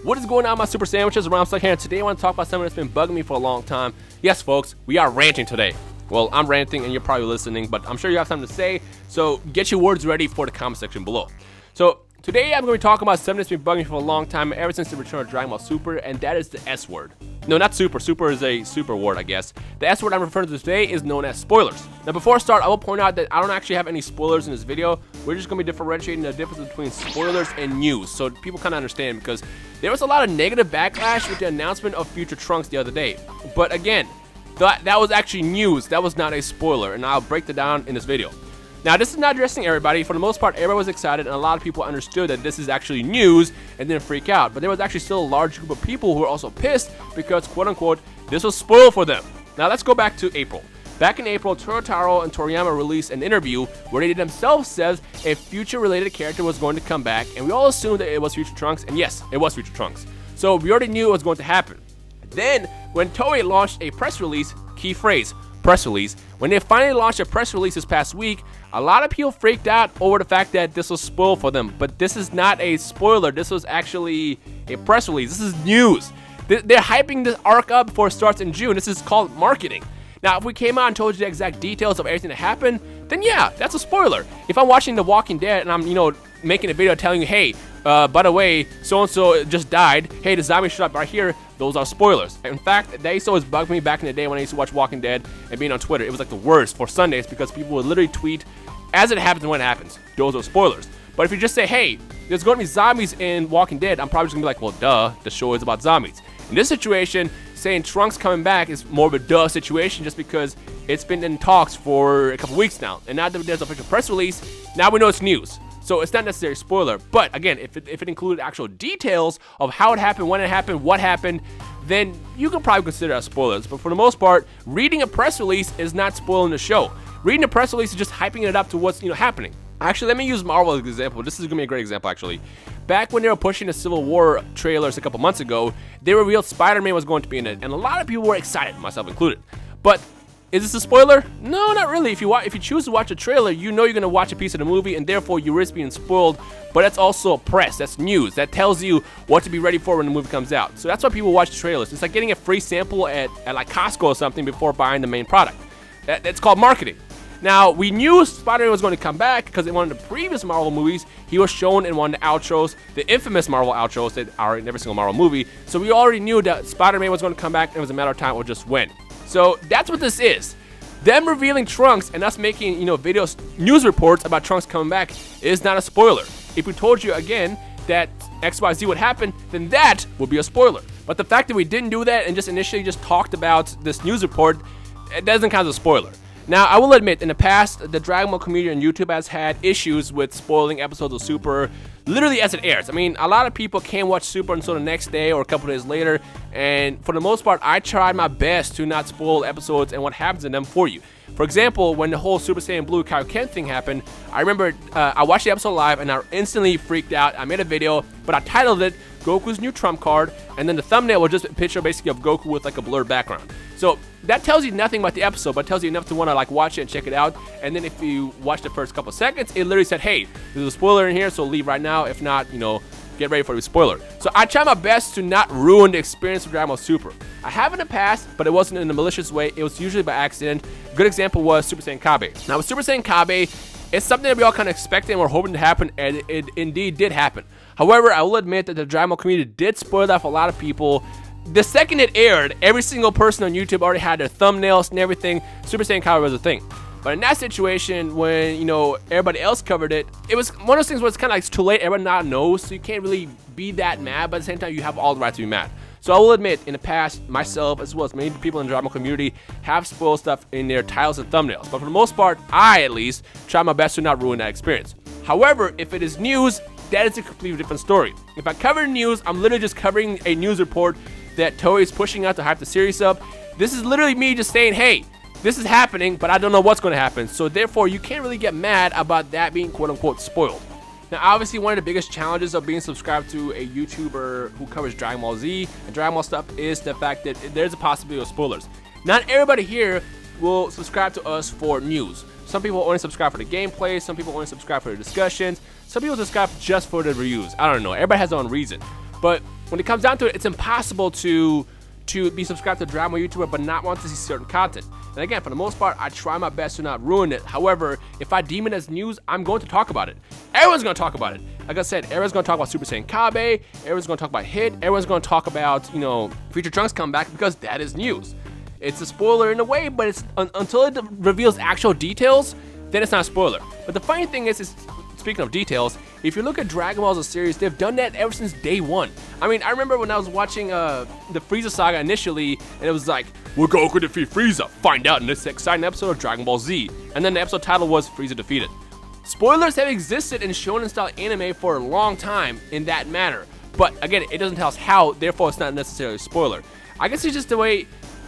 What is going on, my super sandwiches? Rhymestyle here. Today I want to talk about something that's been bugging me for a long time. Yes, folks, we are ranting today. Well, I'm ranting and you're probably listening, but I'm sure you have something to say, so get your words ready for the comment section below. So today I'm going to be talking about something that's been bugging me for a long time, ever since the return of Dragon Ball Super, and that is the S word. No, not super. Super is a super word, I guess. The S word I'm referring to today is known as spoilers. Now, before I start, I will point out that I don't actually have any spoilers in this video. We're just going to be differentiating the difference between spoilers and news, so people kind of understand, because there was a lot of negative backlash with the announcement of future Trunks the other day. But again, that was actually news. That was not a spoiler, and I'll break that down in this video. Now, this is not addressing everybody. For the most part, everybody was excited, and a lot of people understood that this is actually news and didn't freak out. But there was actually still a large group of people who were also pissed because, quote-unquote, this was spoiled for them. Now, let's go back to April. Back in April, Torotaro and Toriyama released an interview where they themselves said a future-related character was going to come back, and we all assumed that it was Future Trunks, and yes, it was Future Trunks. So we already knew it was going to happen. Then, when Toei launched a press release, key phrase, press release, when they finally launched a press release this past week, a lot of people freaked out over the fact that this was spoiled for them. But this is not a spoiler. This was actually a press release. This is news. They're hyping this arc up before it starts in June. This is called marketing. Now, if we came out and told you the exact details of everything that happened, then yeah, that's a spoiler. If I'm watching The Walking Dead and I'm, making a video telling you, hey, by the way, so-and-so just died. Hey, the zombie showed up right here. Those are spoilers. In fact, that used to always bug me back in the day when I used to watch Walking Dead and being on Twitter. It was like the worst for Sundays because people would literally tweet as it happens and when it happens. Those are spoilers. But if you just say, hey, there's going to be zombies in Walking Dead, I'm probably just going to be like, well, duh, the show is about zombies. In this situation, saying Trunks coming back is more of a duh situation just because it's been in talks for a couple weeks now. And now that there's an official press release, now we know it's news. So it's not necessarily a spoiler. But again, if it included actual details of how it happened, when it happened, what happened, then you could probably consider it spoilers. But for the most part, reading a press release is not spoiling the show. Reading a press release is just hyping it up to what's happening. Actually, let me use Marvel as an example. This is going to be a great example, actually. Back when they were pushing the Civil War trailers a couple months ago, they revealed Spider-Man was going to be in it. And a lot of people were excited, myself included. But is this a spoiler? No, not really. If you choose to watch a trailer, you know you're going to watch a piece of the movie, and therefore you risk being spoiled. But that's also press. That's news. That tells you what to be ready for when the movie comes out. So that's why people watch trailers. It's like getting a free sample at like Costco or something before buying the main product. That's called marketing. Now, we knew Spider-Man was going to come back because in one of the previous Marvel movies, he was shown in one of the outros, the infamous Marvel outros that are in every single Marvel movie. So we already knew that Spider-Man was going to come back, and it was a matter of time or just when. So that's what this is. Them revealing Trunks and us making, videos, news reports about Trunks coming back is not a spoiler. If we told you again that XYZ would happen, then that would be a spoiler. But the fact that we didn't do that and just initially just talked about this news report, it doesn't count as a spoiler. Now, I will admit, in the past, the Dragon Ball community on YouTube has had issues with spoiling episodes of Super literally as it airs. I mean, a lot of people can't watch Super until the next day or a couple days later, and for the most part, I tried my best to not spoil episodes and what happens in them for you. For example, when the whole Super Saiyan Blue Kaioken thing happened, I remember I watched the episode live and I instantly freaked out. I made a video, but I titled it Goku's New Trump Card, and then the thumbnail was just a picture basically of Goku with like a blurred background. So that tells you nothing about the episode, but tells you enough to want to watch it and check it out. And then if you watch the first couple seconds, it literally said, hey, there's a spoiler in here, so leave right now. If not, get ready for the spoiler. So I try my best to not ruin the experience of Dragon Ball Super. I have in the past, but it wasn't in a malicious way. It was usually by accident. A good example was Super Saiyan Kabe. Now with Super Saiyan Kabe, it's something that we all kind of expected and were hoping to happen, and it indeed did happen. However, I will admit that the Dragon Ball community did spoil that for a lot of people. The second it aired, every single person on YouTube already had their thumbnails and everything. Super Saiyan Kabe was a thing. But in that situation, when, everybody else covered it, it was one of those things where it's kind of like it's too late, everyone now knows, so you can't really be that mad, but at the same time, you have all the right to be mad. So I will admit, in the past, myself, as well as many people in the Dragon Ball community, have spoiled stuff in their titles and thumbnails. But for the most part, I, at least, try my best to not ruin that experience. However, if it is news, that is a completely different story. If I cover news, I'm literally just covering a news report that Toei is pushing out to hype the series up. This is literally me just saying, hey, this is happening, but I don't know what's going to happen. So therefore, you can't really get mad about that being quote-unquote spoiled. Now, obviously, one of the biggest challenges of being subscribed to a YouTuber who covers Dragon Ball Z and Dragon Ball stuff is the fact that there's a possibility of spoilers. Not everybody here will subscribe to us for news. Some people only subscribe for the gameplay, some people only subscribe for the discussions, some people subscribe just for the reviews. I don't know, everybody has their own reason. But when it comes down to it, it's impossible to be subscribed to a Dragon Ball YouTuber but not want to see certain content. And again, for the most part, I try my best to not ruin it. However, if I deem it as news, I'm going to talk about it. Everyone's going to talk about it. Like I said, everyone's going to talk about Super Saiyan Kabe, everyone's going to talk about Hit, everyone's going to talk about, you know, Future Trunks comeback, because that is news. It's a spoiler in a way, but it's until it reveals actual details, then it's not a spoiler. But the funny thing is speaking of details, if you look at Dragon Ball as a series, they've done that ever since day one. I mean, I remember when I was watching the Frieza saga initially, and it was like, will Goku defeat Frieza? Find out in this exciting episode of Dragon Ball Z. And then the episode title was Frieza Defeated. Spoilers have existed in shonen style anime for a long time in that manner. But again, it doesn't tell us how, therefore it's not necessarily a spoiler. I guess it's just the way,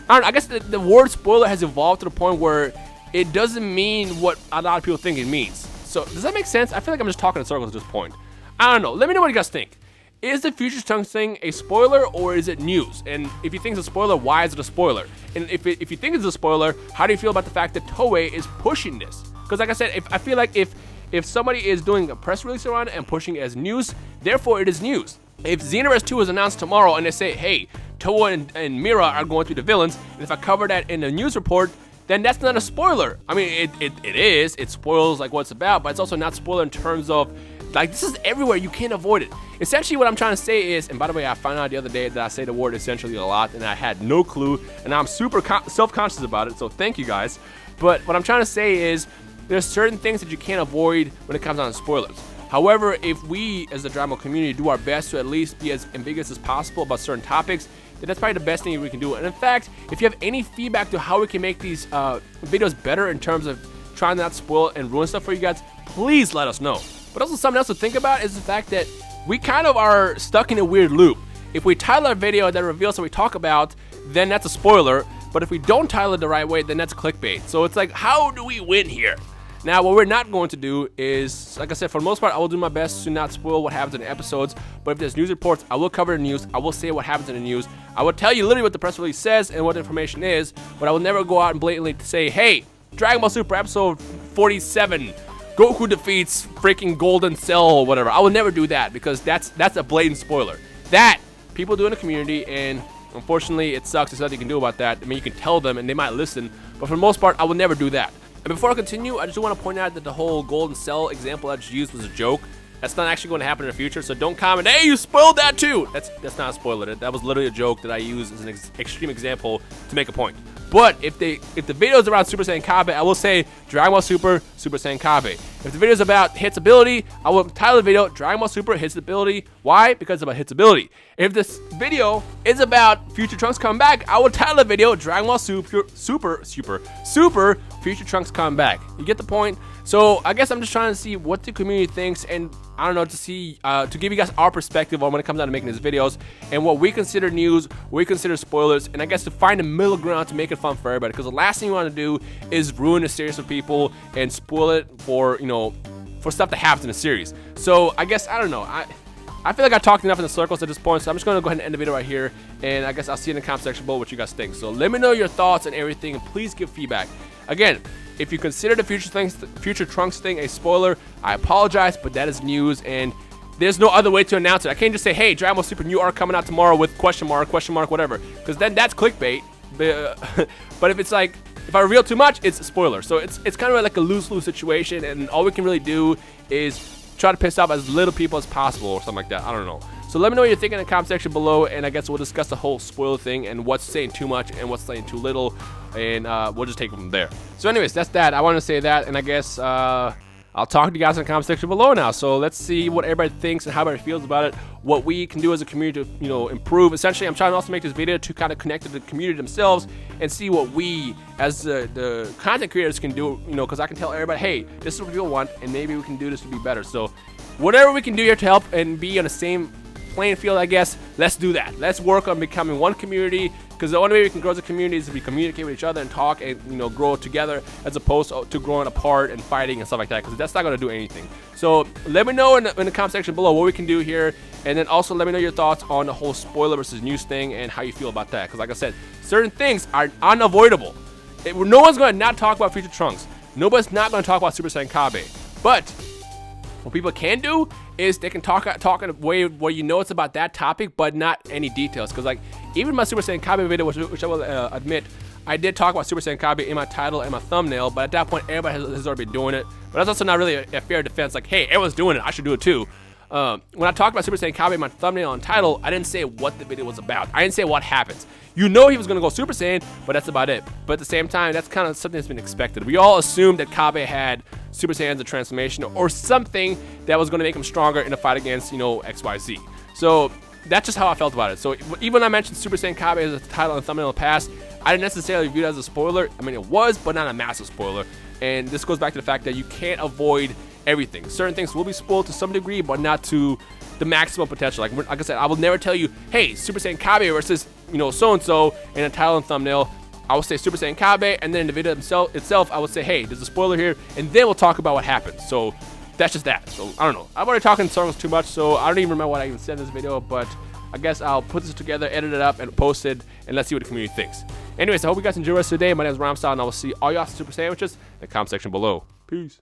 I don't know, I guess the word spoiler has evolved to the point where it doesn't mean what a lot of people think it means. So, does that make sense? I feel like I'm just talking in circles at this point. I don't know. Let me know what you guys think. Is the Future Trunks thing a spoiler or is it news? And if you think it's a spoiler, why is it a spoiler? And if you think it's a spoiler, how do you feel about the fact that TOEI is pushing this? Because like I said, I feel like if somebody is doing a press release around it and pushing it as news, therefore it is news. If Xenoverse 2 is announced tomorrow and they say, hey, Toa and Mira are going through the villains, and if I cover that in a news report, then that's not a spoiler. I mean, it is. It spoils like what it's about, but it's also not spoiler in terms of, like, this is everywhere. You can't avoid it. Essentially, what I'm trying to say is, and by the way, I found out the other day that I say the word essentially a lot, and I had no clue, and I'm super self-conscious about it, so thank you guys. But what I'm trying to say is, there's certain things that you can't avoid when it comes down to spoilers. However, if we, as the Dragon Ball community, do our best to at least be as ambiguous as possible about certain topics, then that's probably the best thing we can do. And in fact, if you have any feedback to how we can make these videos better in terms of trying not to spoil and ruin stuff for you guys, please let us know. But also something else to think about is the fact that we kind of are stuck in a weird loop. If we title our video that reveals what we talk about, then that's a spoiler. But if we don't title it the right way, then that's clickbait. So it's like, how do we win here? Now, what we're not going to do is, like I said, for the most part, I will do my best to not spoil what happens in the episodes. But if there's news reports, I will cover the news. I will say what happens in the news. I will tell you literally what the press release says and what the information is. But I will never go out and blatantly say, hey, Dragon Ball Super episode 47, Goku defeats freaking Golden Cell or whatever. I will never do that because that's a blatant spoiler. That people do in the community, and unfortunately, it sucks. There's nothing you can do about that. I mean, you can tell them and they might listen. But for the most part, I will never do that. And before I continue, I just want to point out that the whole Golden Cell example I just used was a joke. That's not actually going to happen in the future, so don't comment, hey, you spoiled that too! That's not a spoiler. That was literally a joke that I used as an extreme example to make a point. But if the video is around Super Saiyan Kabe, I will say Dragon Ball Super, Super Saiyan Kabe. If the video is about Hit's ability, I will title the video Dragon Ball Super Hit's ability. Why? Because it's about Hit's ability. If this video is about Future Trunks coming back, I will title the video Dragon Ball Super Future Trunks coming back. You get the point? So I guess I'm just trying to see what the community thinks, and I don't know, to see to give you guys our perspective on when it comes down to making these videos and what we consider news, what we consider spoilers, and I guess to find a middle ground to make it fun for everybody. Because the last thing you want to do is ruin a series for people and spoil it for, you know, for stuff that happens in a series. So I guess, I don't know, I feel like I talked enough in the circles at this point, so I'm just going to go ahead and end the video right here, and I guess I'll see you in the comment section below what you guys think. So let me know your thoughts and everything, and please give feedback. Again, if you consider the Future Trunks thing a spoiler, I apologize, but that is news, and there's no other way to announce it. I can't just say, hey, Dragon Ball Super new arc coming out tomorrow with question mark, whatever, because then that's clickbait. But if it's like, if I reveal too much, it's a spoiler. So it's kind of like a lose-lose situation, and all we can really do is try to piss off as little people as possible or something like that. I don't know. So let me know what you're thinking in the comment section below, and I guess we'll discuss the whole spoiler thing and what's saying too much and what's saying too little, and we'll just take it from there. So anyways, that's that. I want to say that, and I guess I'll talk to you guys in the comment section below now. So let's see what everybody thinks and how everybody feels about it, what we can do as a community to, you know, improve. Essentially, I'm trying to also make this video to kind of connect to the community themselves and see what we as the content creators can do, you know, because I can tell everybody, hey, this is what people want, and maybe we can do this to be better. So whatever we can do here to help and be on the same playing field, I guess, let's do that. Let's work on becoming one community, because the only way we can grow as a community is if we communicate with each other and talk and, you know, grow together, as opposed to growing apart and fighting and stuff like that, because that's not going to do anything. So let me know in the comment section below what we can do here, and then also let me know your thoughts on the whole spoiler versus news thing and how you feel about that, because like I said, certain things are unavoidable. No one's going to not talk about Future Trunks. Nobody's not going to talk about Super Saiyan Kabe. But what people can do is they can talk in a way where you know it's about that topic, but not any details. Because like even my Super Saiyan Kabe video, which I will admit, I did talk about Super Saiyan Kabe in my title and my thumbnail, but at that point everybody has already been doing it. But that's also not really a fair defense. Like, hey, everyone's doing it, I should do it too. When I talked about Super Saiyan Kabe in my thumbnail and title, I didn't say what the video was about. I didn't say what happens. You know he was going to go Super Saiyan, but that's about it. But at the same time, that's kind of something that's been expected. We all assumed that Kabe had Super Saiyan as a transformation or something that was going to make him stronger in a fight against, you know, XYZ. So that's just how I felt about it. So even when I mentioned Super Saiyan Kabe as a title and thumbnail in the past, I didn't necessarily view it as a spoiler. I mean, it was, but not a massive spoiler. And this goes back to the fact that you can't avoid everything. Certain things will be spoiled to some degree, but not to the maximum potential. Like I said, I will never tell you, hey, Super Saiyan Kabe versus, you know, so-and-so in a title and thumbnail. I will say Super Saiyan Kabe, and then in the video itself, I would say, hey, there's a spoiler here, and then we'll talk about what happens. So that's just that. So I don't know. I've already talked in circles too much, so I don't even remember what I even said in this video, but I guess I'll put this together, edit it up, and post it, and let's see what the community thinks. Anyways, I hope you guys enjoy the rest of the day. My name is Rhymestyle, and I will see all y'all Super Sandwiches in the comment section below. Peace.